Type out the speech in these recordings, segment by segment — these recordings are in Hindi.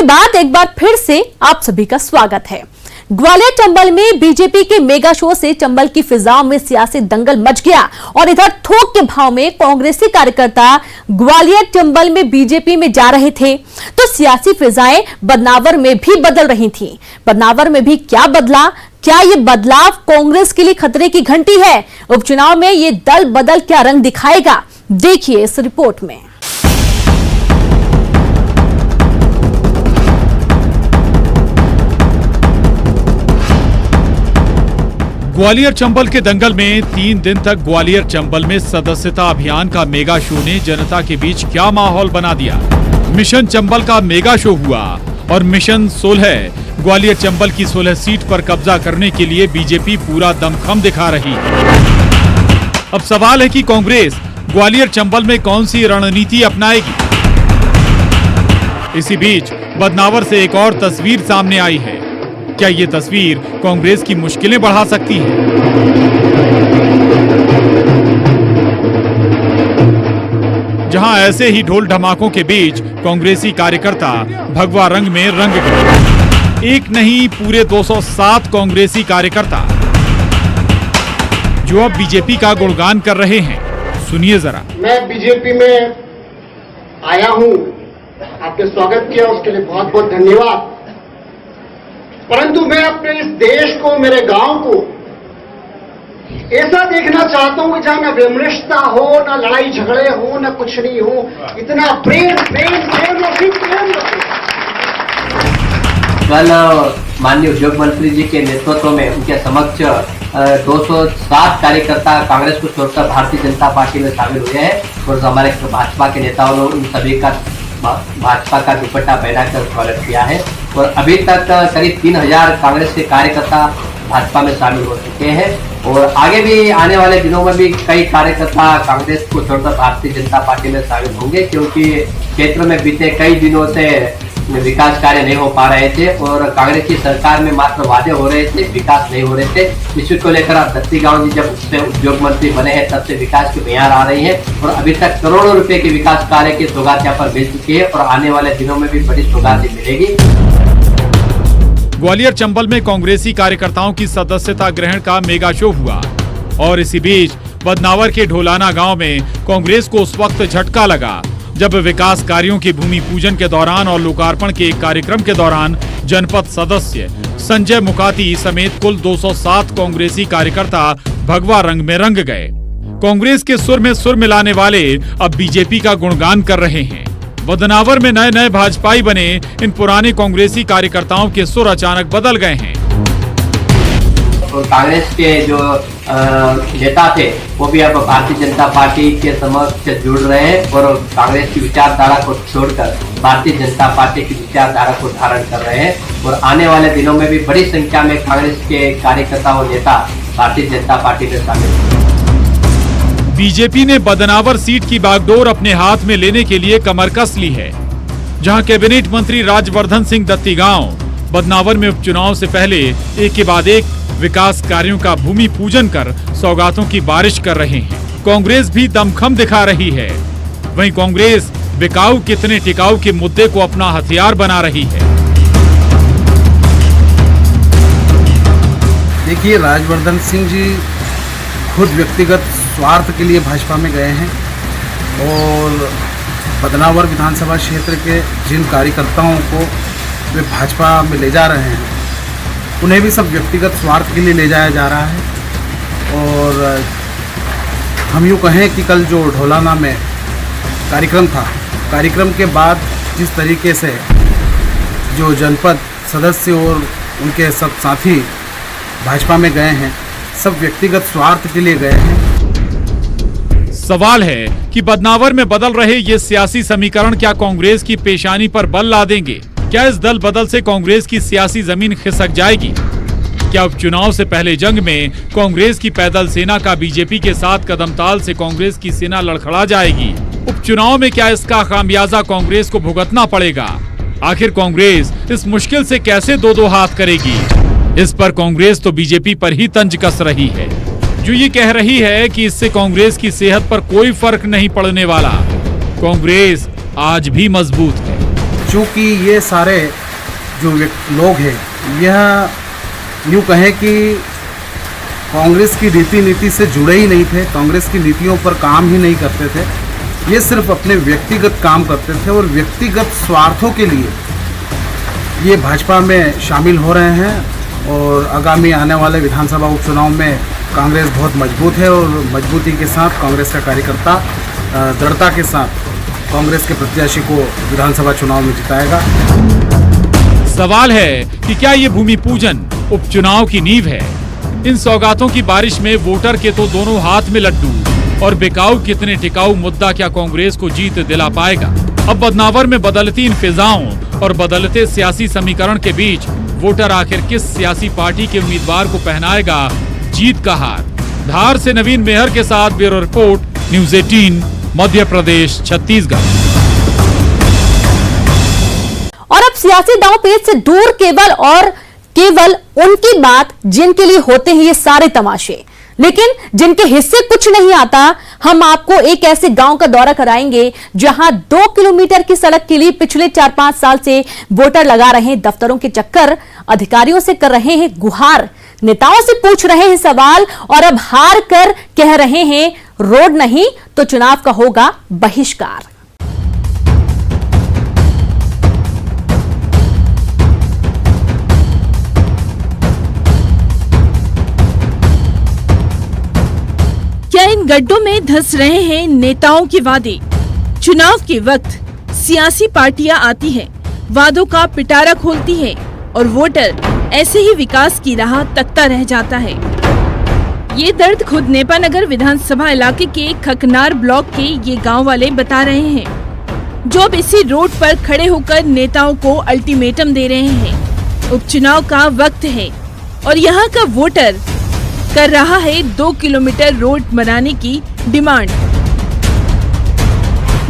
के बाद एक बार फिर से आप सभी का स्वागत है। ग्वालियर चंबल में बीजेपी के मेगा शो से चंबल की फिजाओं में सियासी दंगल मच गया और इधर थोक के भाव में कांग्रेसी कार्यकर्ता ग्वालियर चंबल में बीजेपी में जा रहे थे तो सियासी फिजाएं बदनावर में भी बदल रही थीं। बदनावर में भी क्या बदला? क्या ये बदलाव कांग्रेस के लिए खतरे की घंटी है? उपचुनाव में ये दल बदल क्या रंग दिखाएगा, देखिए इस रिपोर्ट में। ग्वालियर चंबल के दंगल में 3 दिन तक ग्वालियर चंबल में सदस्यता अभियान का मेगा शो ने जनता के बीच क्या माहौल बना दिया। मिशन चंबल का मेगा शो हुआ और मिशन 16 ग्वालियर चंबल की 16 सीट पर कब्जा करने के लिए बीजेपी पूरा दमखम दिखा रही है। अब सवाल है कि कांग्रेस ग्वालियर चंबल में कौन सी रणनीति अपनाएगी। इसी बीच बदनावर से एक और तस्वीर सामने आई है। क्या ये तस्वीर कांग्रेस की मुश्किलें बढ़ा सकती है? जहां ऐसे ही ढोल धमाकों के बीच कांग्रेसी कार्यकर्ता भगवा रंग में रंग गए। एक नहीं, पूरे 207 कांग्रेसी कार्यकर्ता जो अब बीजेपी का गुणगान कर रहे हैं। सुनिए जरा। मैं बीजेपी में आया हूं, आपने स्वागत किया, उसके लिए बहुत बहुत धन्यवाद। परंतु मैं अपने इस देश को, मेरे गांव को ऐसा देखना चाहता हूं कि जहां न विमृशता हो, न लड़ाई झगड़े हो, न कुछ नहीं हो, इतना प्रेम प्रेम प्रेम और फिर प्रेम। कल माननीय उद्योग मंत्री जी के नेतृत्व में उनके समक्ष 207 कार्यकर्ता कांग्रेस को छोड़कर भारतीय जनता पार्टी में शामिल हुए हैं और हमारे भाजपा के नेताओं ने उन सभी का भाजपा का दुपट्टा पहनाकर स्वागत किया है और अभी तक करीब 3000 कांग्रेस के कार्यकर्ता भाजपा में शामिल हो चुके हैं और आगे भी आने वाले दिनों में भी कई कार्यकर्ता कांग्रेस को छोड़कर भारतीय जनता पार्टी में शामिल होंगे, क्योंकि क्षेत्र में बीते कई दिनों से विकास कार्य नहीं हो पा रहे थे और कांग्रेस की सरकार में मात्र वादे हो रहे थे, विकास नहीं हो रहे थे। इसी को लेकर अब दत्ती गांव जी जब उससे उद्योग मंत्री बने हैं तब से विकास की बयान आ रही है और अभी तक करोड़ों रुपए के विकास कार्य की सौगात यहाँ पर मिल चुकी है और आने वाले दिनों में भी बड़ी सौगात मिलेगी। ग्वालियर चंबल में कांग्रेसी कार्यकर्ताओं की सदस्यता ग्रहण का मेगा शो हुआ और इसी बीच बदनावर के ढोलाना गांव में कांग्रेस को उस वक्त झटका लगा जब विकास कार्यों के भूमि पूजन के दौरान और लोकार्पण के एक कार्यक्रम के दौरान जनपद सदस्य संजय मुकाती समेत कुल 207 कांग्रेसी कार्यकर्ता भगवा रंग में रंग गए। कांग्रेस के सुर में सुर मिलाने वाले अब बीजेपी का गुणगान कर रहे हैं। बदनावर में नए नए भाजपाई बने इन पुराने कांग्रेसी कार्यकर्ताओं के सुर अचानक बदल गए हैं। और कांग्रेस के जो नेता थे वो भी अब भारतीय जनता पार्टी के समक्ष जुड़ रहे हैं और कांग्रेस की विचारधारा को छोड़कर भारतीय जनता पार्टी की विचारधारा को धारण कर रहे हैं और आने वाले दिनों में भी बड़ी संख्या में कांग्रेस के कार्यकर्ता और नेता भारतीय जनता पार्टी में शामिल हैं। बीजेपी ने बदनावर सीट की बागडोर अपने हाथ में लेने के लिए कमर कस ली है, जहां कैबिनेट मंत्री राजवर्धन सिंह दत्तीगांव बदनावर में उपचुनाव से पहले एक के बाद एक विकास कार्यों का भूमि पूजन कर सौगातों की बारिश कर रहे हैं। कांग्रेस भी दमखम दिखा रही है। वहीं कांग्रेस बिकाऊ कितने टिकाऊ के मुद्दे को अपना हथियार बना रही है। देखिए, राजवर्धन सिंह जी खुद व्यक्तिगत स्वार्थ के लिए भाजपा में गए हैं और बदनावर विधानसभा क्षेत्र के जिन कार्यकर्ताओं को वे भाजपा में ले जा रहे हैं उन्हें भी सब व्यक्तिगत स्वार्थ के लिए ले जाया जा रहा है। और हम यूँ कहें कि कल जो ढोलाना में कार्यक्रम था, कार्यक्रम के बाद जिस तरीके से जो जनपद सदस्य और उनके सब साथी भाजपा में गए हैं, सब व्यक्तिगत स्वार्थ के लिए गए हैं। सवाल है कि बदनावर में बदल रहे ये सियासी समीकरण क्या कांग्रेस की पेशानी पर बल ला देंगे? क्या इस दल बदल से कांग्रेस की सियासी जमीन खिसक जाएगी? क्या उपचुनाव से पहले जंग में कांग्रेस की पैदल सेना का बीजेपी के साथ कदमताल से कांग्रेस की सेना लड़खड़ा जाएगी? उपचुनाव में क्या इसका खामियाजा कांग्रेस को भुगतना पड़ेगा? आखिर कांग्रेस इस मुश्किल से कैसे दो हाथ करेगी? इस पर कांग्रेस तो बीजेपी पर ही तंज कस रही है, जो ये कह रही है कि इससे कांग्रेस की सेहत पर कोई फर्क नहीं पड़ने वाला। कांग्रेस आज भी मजबूत है। चूँकि ये सारे जो लोग हैं यह यूँ कहें कि कांग्रेस की रीति नीति से जुड़े ही नहीं थे, कांग्रेस की नीतियों पर काम ही नहीं करते थे, ये सिर्फ अपने व्यक्तिगत काम करते थे और व्यक्तिगत स्वार्थों के लिए ये भाजपा में शामिल हो रहे हैं। और आगामी आने वाले विधानसभा उपचुनाव में कांग्रेस बहुत मजबूत है और मजबूती के साथ कांग्रेस का कार्यकर्ता दृढ़ता के साथ कांग्रेस के प्रत्याशी को विधानसभा चुनाव में जिताएगा। सवाल है कि क्या ये भूमि पूजन उपचुनाव की नींव है? इन सौगातों की बारिश में वोटर के तो दोनों हाथ में लड्डू, और बिकाऊ कितने टिकाऊ मुद्दा क्या कांग्रेस को जीत दिला पाएगा? अब बदनावर में बदलती इन फिजाओं और बदलते सियासी समीकरण के बीच वोटर आखिर किस सियासी पार्टी के उम्मीदवार को पहनाएगा जीत का हार? धार से नवीन मेहर के साथ bureau report, news 18 Madhya Pradesh Chhattisgarh. और अब सियासी दांवपेच से दूर केवल उनकी बात जिनके लिए होते हैं ये सारे तमाशे, लेकिन जिनके हिस्से कुछ नहीं आता। हम आपको एक ऐसे गांव का दौरा कराएंगे जहां 2 किलोमीटर की सड़क के लिए पिछले 4-5 साल से वोटर लगा रहे हैं दफ्तरों के चक्कर, अधिकारियों से कर रहे हैं गुहार, नेताओं से पूछ रहे हैं सवाल और अब हार कर कह रहे हैं रोड नहीं तो चुनाव का होगा बहिष्कार। क्या इन गड्ढों में धंस रहे हैं नेताओं के वादे? चुनाव के वक्त सियासी पार्टियां आती हैं, वादों का पिटारा खोलती हैं और वोटर ऐसे ही विकास की राह तकता रह जाता है। ये दर्द खुद नेपानगर विधानसभा इलाके के खकनार ब्लॉक के ये गांव वाले बता रहे हैं, जो अब इसी रोड पर खड़े होकर नेताओं को अल्टीमेटम दे रहे हैं। उपचुनाव का वक्त है और यहाँ का वोटर कर रहा है 2 किलोमीटर रोड बनाने की डिमांड,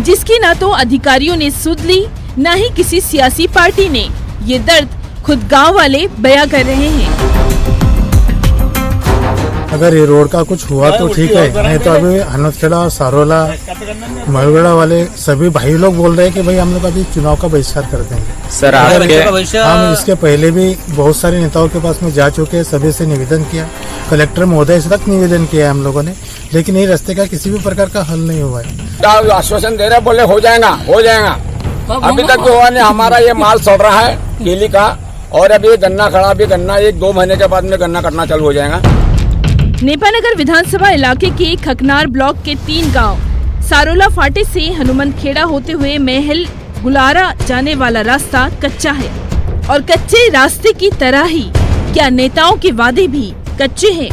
जिसकी ना तो अधिकारियों ने सुध ली, ना ही किसी सियासी पार्टी ने। ये दर्द खुद गांव वाले बयां कर रहे हैं। अगर ये रोड का कुछ हुआ तो ठीक है, नहीं तो अभी हनवतखेड़ा और सारोला महलगढ़ा वाले सभी भाई लोग बोल रहे हैं कि भाई हम लोग अभी चुनाव का बहिष्कार कर देंगे। सर हम इसके पहले भी बहुत सारे नेताओं के पास में जा चुके हैं, सभी से निवेदन किया, कलेक्टर महोदय से तक निवेदन किया है हम लोगों ने, लेकिन ये रास्ते का किसी भी प्रकार का हल नहीं हुआ है। आश्वासन दे रहे, बोले हो जाएगा। अभी तक तो हुआ नहीं। हमारा ये माल सड़ रहा है केली का, और अभी गन्ना खड़ा, भी गन्ना 1-2 महीने के बाद में गन्ना कटना चालू हो जाएगा। नेपानगर विधानसभा इलाके के खकनार ब्लॉक के 3 गांव सारोला फाटे से हनुमंतखेड़ा होते हुए महल गुलारा जाने वाला रास्ता कच्चा है, और कच्चे रास्ते की तरह ही क्या नेताओं के वादे भी कच्चे हैं?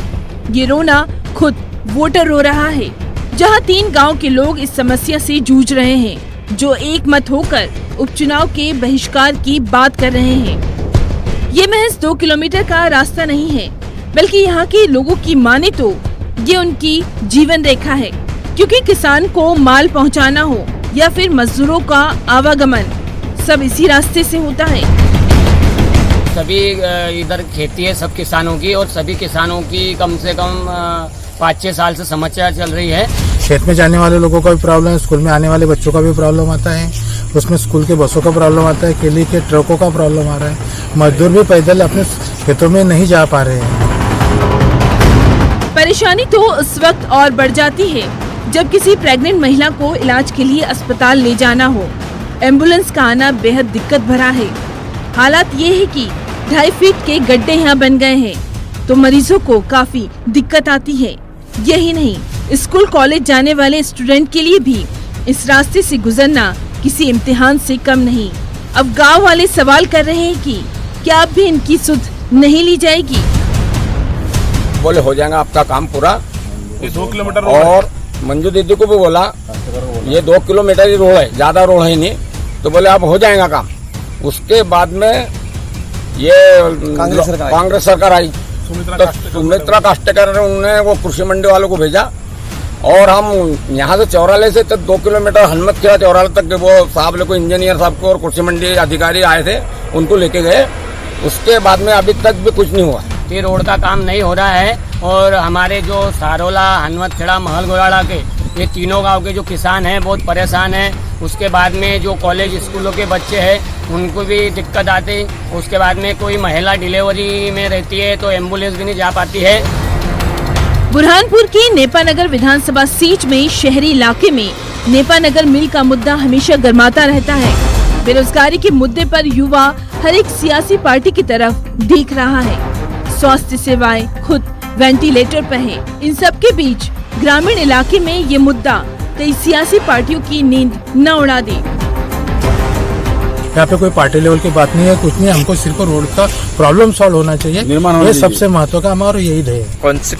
ये रोना खुद वोटर रो रहा है, जहां 3 गांव के लोग इस समस्या से जूझ रहे हैं, जो एक मत होकर उपचुनाव के बहिष्कार की बात कर रहे हैं। ये महज 2 किलोमीटर का रास्ता नहीं है, बल्कि यहाँ के लोगों की माने तो ये उनकी जीवन रेखा है, क्योंकि किसान को माल पहुँचाना हो या फिर मजदूरों का आवागमन, सब इसी रास्ते से होता है। सभी इधर खेती है सब किसानों की, और सभी किसानों की कम से कम 5-6 साल से समस्या चल रही है। खेत में जाने वाले लोगों का भी प्रॉब्लम है, स्कूल में आने वाले बच्चों का भी प्रॉब्लम आता है, उसमें स्कूल के बसों का प्रॉब्लम आता है, केली के ट्रकों का प्रॉब्लम आ रहा है, मजदूर भी पैदल अपने खेतों में नहीं जा पा रहे हैं। परेशानी तो उस वक्त और बढ़ जाती है जब किसी प्रेग्नेंट महिला को इलाज के लिए अस्पताल ले जाना हो। एम्बुलेंस का आना बेहद दिक्कत भरा है। हालात ये है कि 2.5 फीट के गड्ढे यहाँ बन गए हैं, तो मरीजों को काफी दिक्कत आती है। यही नहीं, स्कूल कॉलेज जाने वाले स्टूडेंट के लिए भी इस रास्ते से गुजरना किसी इम्तिहान से कम नहीं। अब गांव वाले सवाल कर रहे हैं कि क्या अब भी इनकी सुध नहीं ली जाएगी? बोले हो जाएगा आपका काम पूरा। 2 किलोमीटर और मंजू दीदी को भी बोला ये 2 किलोमीटर ही रोड है, ज्यादा रोड है नहीं, तो बोले अब हो जाएगा काम। उसके बाद में ये कांग्रेस सरकार आई, तो सुमित्रा काष्टेकर ने उन्होंने वो कृषि मंडी वालों को भेजा, और हम यहाँ से चौराले से 2 किलोमीटर हनुमतखेड़ा चौराले तक वो साहब लोग को, इंजीनियर साहब को और कृषि मंडी अधिकारी आए थे, उनको लेके गए। उसके बाद में अभी तक भी कुछ नहीं हुआ। ये रोड का काम नहीं हो रहा है, और हमारे जो सारोला हनुमतखेड़ा महलगोराड़ा के ये तीनों गांव के जो किसान हैं बहुत परेशान हैं। उसके बाद में जो कॉलेज स्कूलों के बच्चे हैं उनको भी दिक्कत आती। उसके बाद में कोई महिला डिलीवरी में रहती है तो एम्बुलेंस भी नहीं जा पाती है। बुरहानपुर की नेपानगर विधानसभा सीट में शहरी इलाके में नेपानगर मिल का मुद्दा हमेशा गर्माता रहता है। बेरोजगारी के मुद्दे पर युवा हर एक सियासी पार्टी की तरफ देख रहा है। स्वास्थ्य सेवाएं खुद वेंटिलेटर पर है। इन सब के बीच ग्रामीण इलाके में ये मुद्दा कई सियासी पार्टियों की नींद न उड़ा दे। यहाँ पे कोई पार्टी लेवल की बात नहीं है, कुछ नहीं। हमको सिर्फ रोड का प्रॉब्लम सॉल्व होना चाहिए, ये सबसे महत्व का हमारा यही ध्येय है।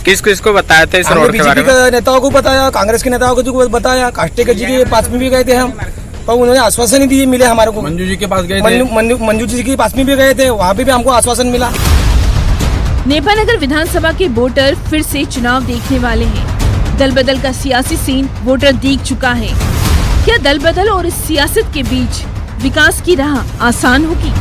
किस को बताया था इस रोड के बारे में? नेताओं को बताया, कांग्रेस के नेताओं को बताया, काष्टेकर जी के पास में भी गए थे हम, पर उन्होंने आश्वासन नहीं दिए मिले हमारे को। मंजू जी के पास गए थे, मंजू जी के पास में भी गए थे, वहाँ पे भी हमको आश्वासन मिला। नेपानगर विधानसभा के वोटर फिर से चुनाव देखने वाले हैं। दल बदल का सियासी सीन वोटर देख चुका है। क्या दल बदल और इस सियासत के बीच विकास की राह आसान होगी?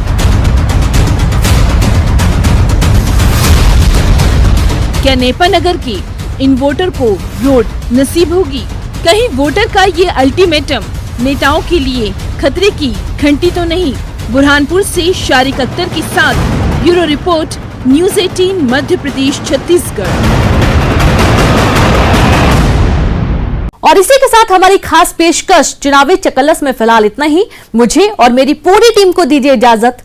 क्या नेपानगर के इन वोटर को रोड नसीब होगी? कहीं वोटर का ये अल्टीमेटम नेताओं के लिए खतरे की घंटी तो नहीं? बुरहानपुर से शारिक अख्तर के साथ bureau report, news 18 Madhya Pradesh Chhattisgarh. और इसी के साथ हमारी खास पेशकश चुनावी चकलस में फिलहाल इतना ही। मुझे और मेरी पूरी टीम को दीजिए इजाजत।